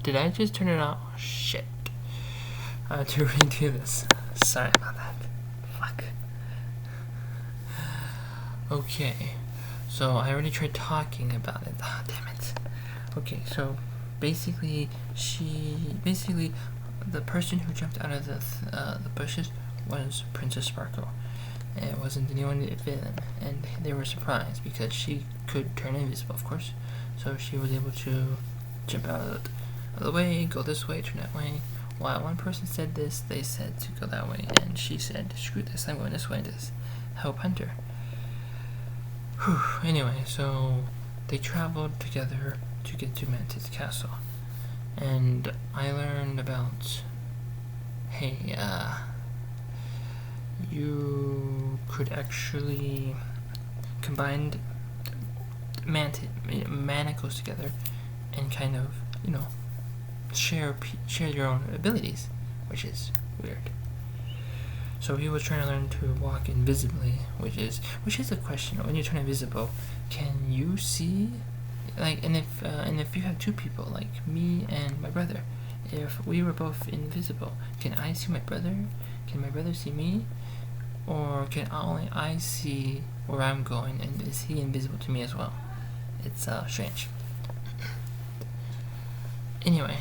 Did I just turn it off? Shit. I have to redo this. Sorry about that. Fuck. Okay. So I already tried talking about it. Ah, damn it. Okay, so basically, the person who jumped out of the bushes was Princess Sparkle. It wasn't anyone villain, and they were surprised because she could turn invisible, of course. So she was able to jump out of the way, go this way, turn that way. While one person said this, they said to go that way, and she said, "Screw this, I'm going this way to help Hunter." Whew. Anyway, so they traveled together to get to Mantid's castle, and I learned about, hey, you could actually combine manacles together and kind of, share your own abilities, which is weird. So he was trying to learn to walk invisibly, which is a question. When you turn invisible, can you see? And if you have two people, like me and my brother, if we were both invisible, can I see my brother? Can my brother see me? Or can only I see where I'm going, and is he invisible to me as well? It's strange. Anyway,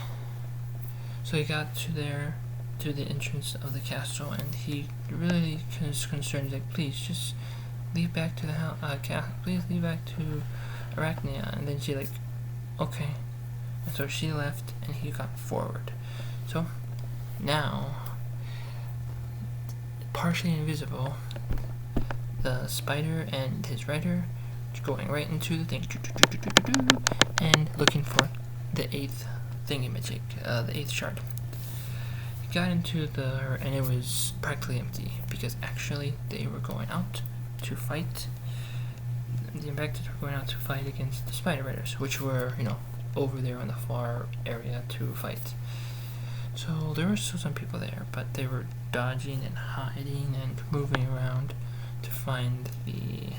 so he got to the entrance of the castle, and he really was concerned, like, please just leave back to the house, please leave back to Arachnia. And then she okay, and so she left, and he got forward. So now, partially invisible, the spider and his rider going right into the thing, and looking for the 8th thingamajig, the 8th shard. He got into and it was practically empty, because actually they were going out to fight. The Infected were going out to fight against the Spider Riders, which were, over there on the far area to fight. So there were still some people there, but they were dodging and hiding and moving around to find the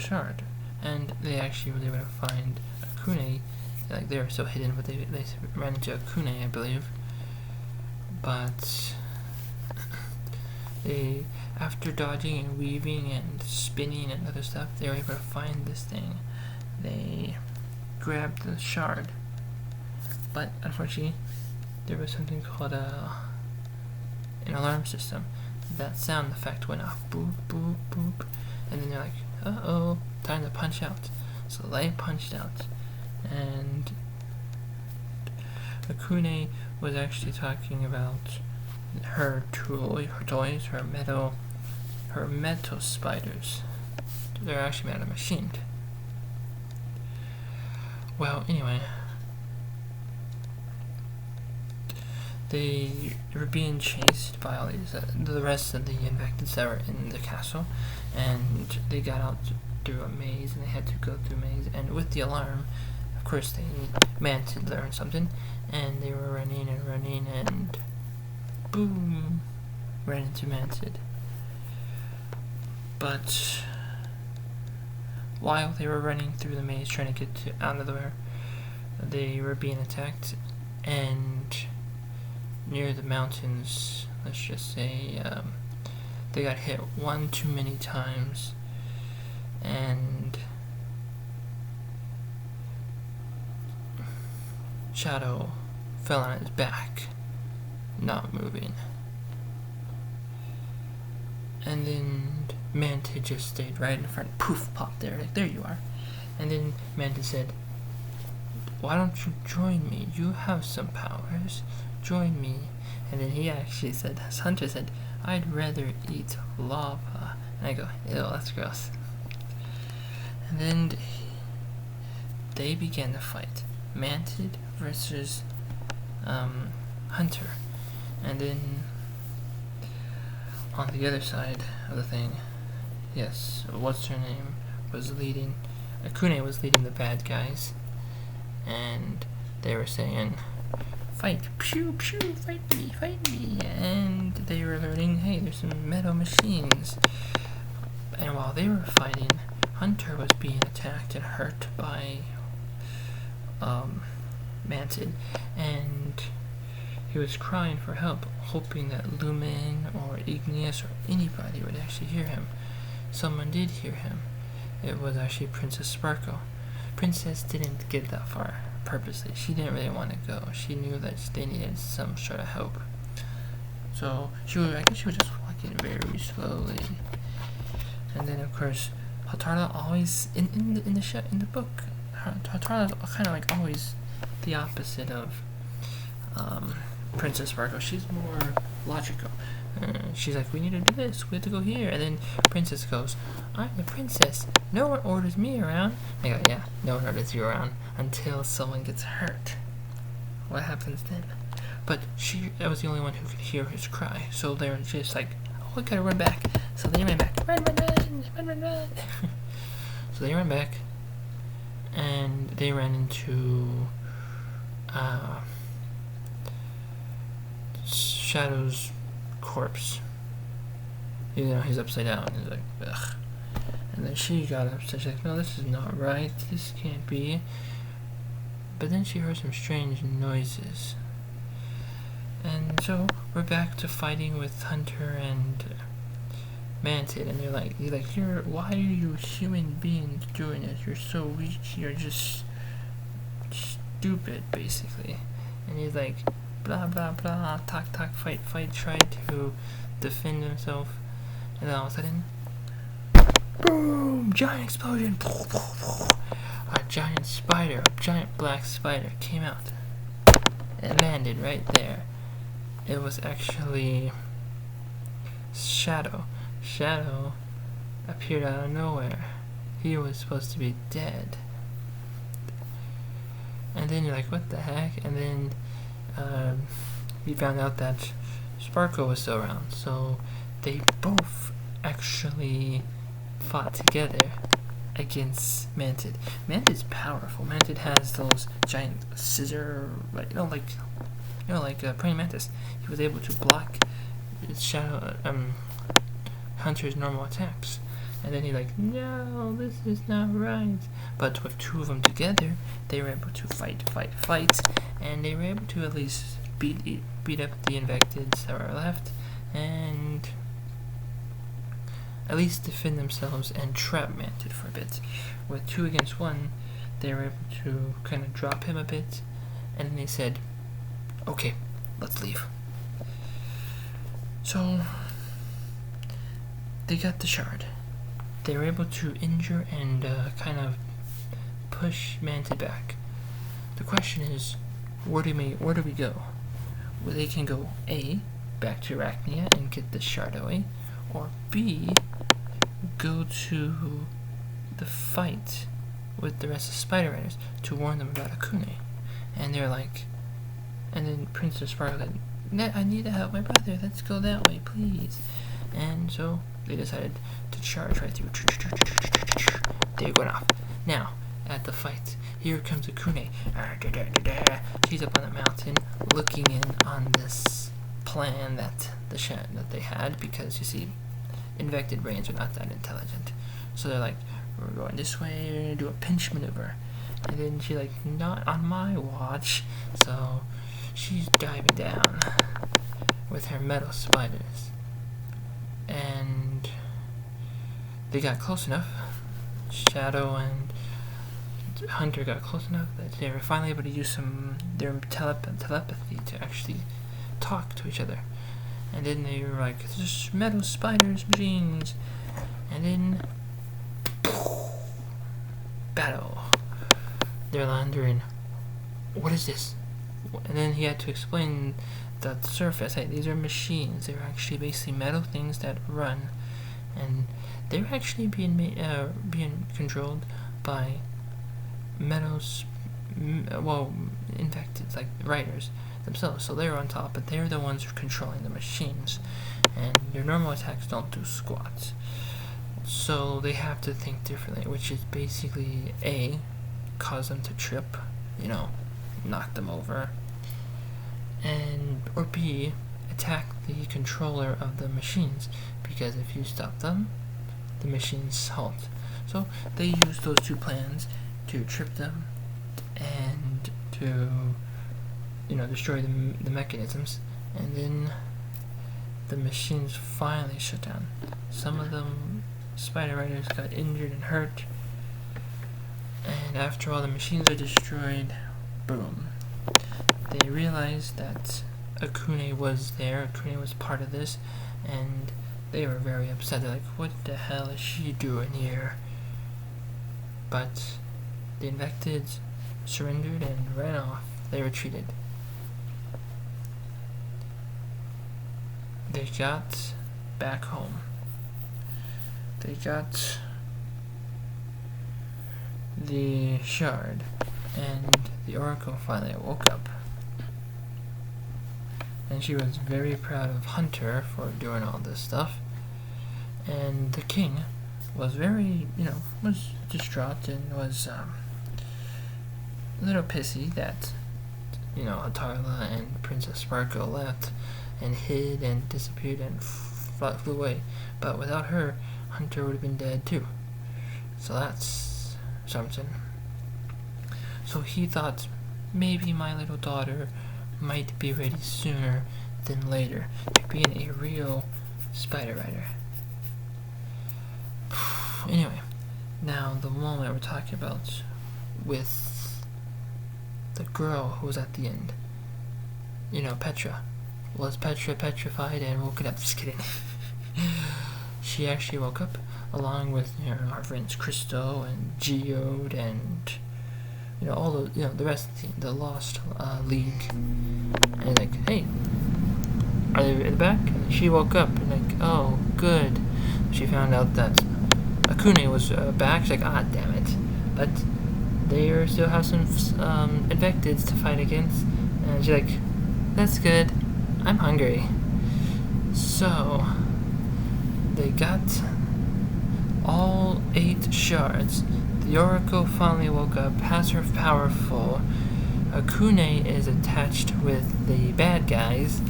shard. And they actually were able to find Akune. They were so hidden, but they ran into Akune, I believe. But after dodging and weaving and spinning and other stuff, they were able to find this thing. They grabbed the shard, but unfortunately there was something called an alarm system. That sound effect went off, boop boop boop, and then they're like, uh-oh, time to punch out. So they punched out, and Akune was actually talking about her toys, her metal spiders. They're actually made out of machined. Well, anyway, they were being chased by all these, the rest of the infecteds that were in the castle, and they got out through a maze, and they had to go through a maze, and with the alarm, of course, they managed to learn something, and they were running, and boom, ran into Mantid. But while they were running through the maze trying to get out of there, they were being attacked, and near the mountains, let's just say, they got hit one too many times, and Shadow fell on his back, not moving. And then Mantid just stayed right in front, poof, popped there, like, there you are. And then Mantid said, why don't you join me? You have some powers. Join me. And then he actually said, as Hunter said, I'd rather eat lava. And I go, ew, that's gross. And then they began to fight. Mantid versus Hunter. And then on the other side of the thing, yes, what's her name was leading, Akune was leading the bad guys, and they were saying, fight, pew, pew, fight me, and they were learning, hey, there's some metal machines. And while they were fighting, Hunter was being attacked and hurt by Mantid, and he was crying for help, hoping that Lumen or Igneous or anybody would actually hear him. Someone did hear him. It was actually Princess Sparkle. Princess didn't get that far purposely. She didn't really want to go. She knew that they needed some sort of help. So I guess she was just walking very slowly. And then of course, Hatarla always in the book, Hatarla's kind of like always the opposite of Princess Sparkle. She's more logical. She's like, we need to do this, we have to go here. And then Princess goes, I'm the princess. No one orders me around. I go, yeah, no one orders you around until someone gets hurt. What happens then? But I was the only one who could hear his cry. So they were just like, oh, we gotta run back. So they ran back. Run. So they ran back. And they ran into Shadow's corpse. You know, he's upside down. He's like, ugh. And then she got upset. She's like, no, this is not right. This can't be. But then she heard some strange noises. And so we're back to fighting with Hunter and Mantid. And they're like, why are you human beings doing this? You're so weak. You're just stupid, basically. And he's like, blah blah blah, talk, fight, tried to defend himself, and then all of a sudden, boom! Giant explosion! A giant spider, a giant black spider came out and landed right there. It was actually Shadow. Shadow appeared out of nowhere. He was supposed to be dead. And then you're like, what the heck? And then we found out that Sparkle was still around, so they both actually fought together against Mantid. Mantid's powerful. Mantid has those giant scissor, like praying mantis. He was able to block Hunter's normal attacks. And then he's like, no, this is not right. But with two of them together, they were able to fight, and they were able to at least beat up the infecteds that were left, and at least defend themselves and trap Mantid for a bit. With 2 against 1, they were able to kind of drop him a bit, and then they said, okay, let's leave. So they got the shard. They were able to injure and kind of push Mantid back. The question is, where do we go? Well, they can go A, back to Arachnia and get the shard away, or B, go to the fight with the rest of Spider Riders to warn them about Akune. And they're like, and then Princess Sparkle said, I need to help my brother, let's go that way, please. And so they decided to charge right through. They're going off. Now, at the fight, here comes Akune. She's up on the mountain, looking in on this plan that they had, because you see, infected brains are not that intelligent. So they're like, we're going this way, we're gonna do a pinch maneuver. And then she's like, not on my watch. So she's diving down with her metal spiders. And they got close enough. Shadow and Hunter got close enough that they were finally able to use their telepathy to actually talk to each other. And then they were like, just metal spiders, machines. And then battle. They're wondering, what is this? And then he had to explain the surface. Hey, these are machines. They're actually basically metal things that run, and they're actually being controlled by infected, like riders themselves. So they're on top, but they're the ones who are controlling the machines, and your normal attacks don't do squats. So they have to think differently, which is basically A, cause them to trip, knock them over, or B, attack the controller of the machines, because if you stop them, the machines halt. So they used those two plans to trip them and to, destroy the mechanisms, and then the machines finally shut down. Some of them spider riders got injured and hurt, and after all the machines are destroyed, boom, they realized that Akune was there. Akune was part of this, and they were very upset. They're like, what the hell is she doing here? But the infected surrendered and ran off. They retreated. They got back home. They got the shard, and the Oracle finally woke up. And she was very proud of Hunter for doing all this stuff. And the king was very, was distraught and was a little pissy that, Atarla and Princess Sparkle left and hid and disappeared and flew away. But without her, Hunter would have been dead too. So that's something. So he thought, maybe my little daughter might be ready sooner than later to being a real spider rider. Anyway, now the moment we're talking about with the girl who was at the end. Petra. Was Petra petrified and woken up? Just kidding. She actually woke up along with our friends Christo and Geode and all the rest of the team, the Lost League. And like, hey, are they in the back? And she woke up and like, oh, good. She found out that Akune was back. She's like, ah, damn it. But they still have some infecteds to fight against. And she's like, that's good. I'm hungry. So they got all 8 shards. The Oracle finally woke up, has her power full. Akune is attached with the bad guys.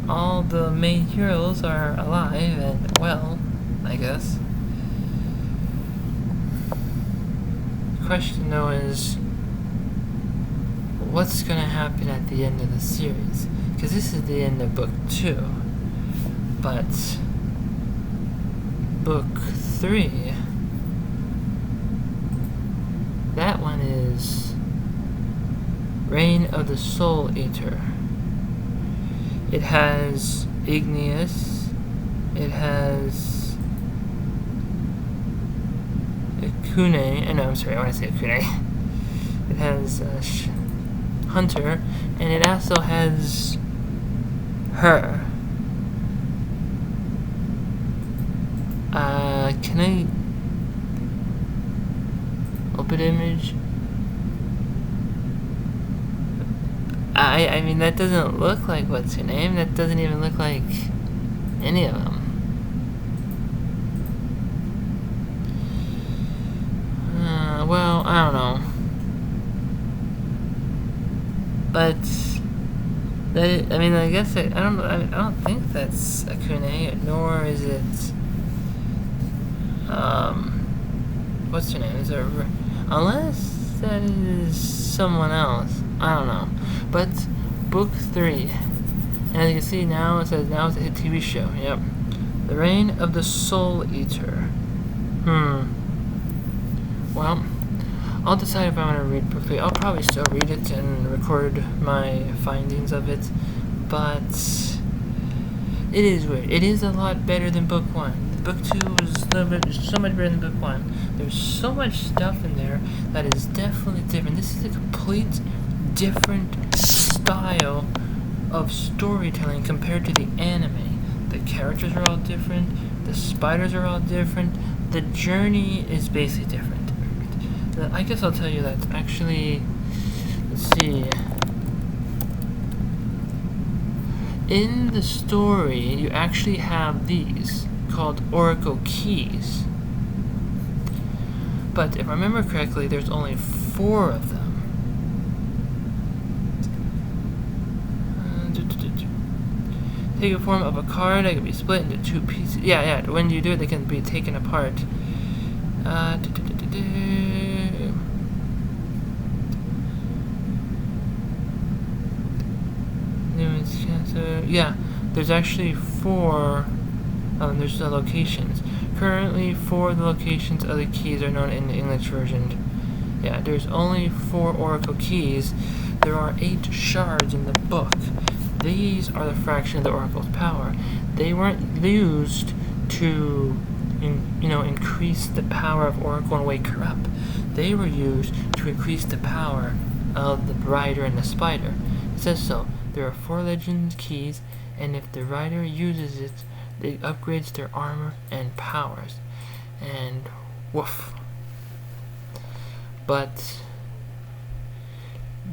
All the main heroes are alive and well, I guess. The question though is, what's gonna happen at the end of the series? Because this is the end of book 2. But book 3, that one is Reign of the Soul Eater. It has Igneous, it has Akune, I want to say Akune. It has Hunter, and it also has her. Can I open image? I mean, that doesn't look like what's her name. That doesn't even look like any of them. Well, I don't know. But that, I guess I don't think that's Akune, nor is it what's her name? Is it, unless that is someone else. I don't know. But book 3, and as you can see now, it says now it's a hit TV show. Yep, The Reign of the Soul Eater. Well, I'll decide if I want to read book 3. I'll probably still read it and record my findings of it, but it is weird. It is a lot better than book 1. Book 2 was so much better than book 1. There's so much stuff in there that is definitely different. This is a complete different style of storytelling compared to the anime. The characters are all different. The spiders are all different. The journey is basically different. I guess I'll tell you that actually, let's see. In the story, you actually have these called Oracle Keys. But if I remember correctly, there's only 4 of them. Take a form of a card that can be split into 2 pieces. Yeah, when you do it, they can be taken apart. Yeah, there's actually 4. There's the locations. Currently, 4 of the locations of the keys are known in the English version. Yeah, there's only 4 oracle keys. There are 8 shards in the book. These are the fraction of the oracle's power. They weren't used to, increase the power of oracle and wake her up. They were used to increase the power of the rider and the spider. It says so. There are 4 legend keys, and if the rider uses it, it upgrades their armor and powers. And woof. But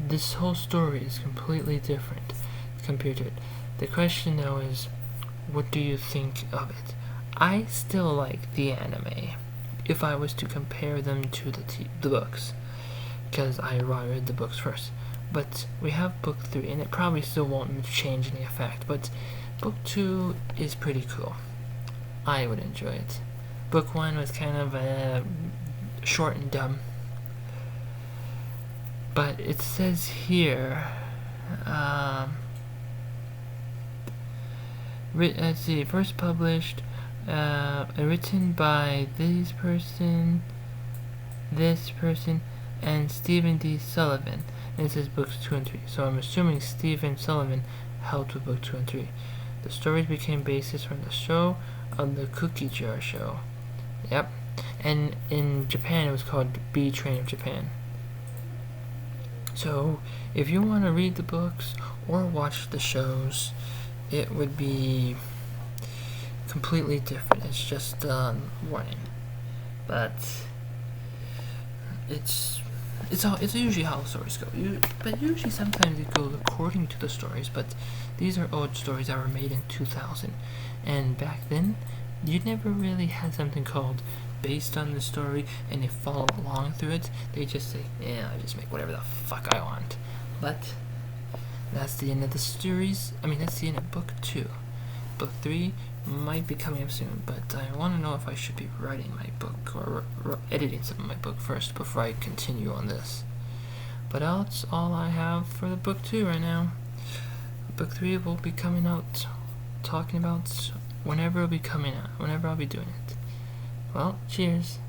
this whole story is completely different compared to it. The question now is, what do you think of it? I still like the anime, if I was to compare them to the books, because I read the books first. But we have book 3, and it probably still won't change any effect, but book 2 is pretty cool. I would enjoy it. Book 1 was kind of short and dumb. But it says here, let's see, first published, written by this person, and Stephen D. Sullivan. And it says books 2 and 3. So I'm assuming Stephen Sullivan helped with book 2 and 3. The stories became basis from the show of the Cookie Jar Show. Yep. And in Japan it was called B Train of Japan. So if you want to read the books or watch the shows, it would be completely different. It's just warning. But it's usually how stories go. But usually sometimes it goes according to the stories. But these are old stories that were made in 2000, and back then you never really had something called based on the story, and they follow along through it. They just say, yeah, I just make whatever the fuck I want. But that's the end of the series. That's the end of book 2. Book 3 might be coming up soon, but I want to know if I should be writing my book or editing some of my book first before I continue on this. But that's all I have for the book 2 right now. Book 3 will be coming out, talking about whenever it'll be coming out, whenever I'll be doing it. Well, cheers.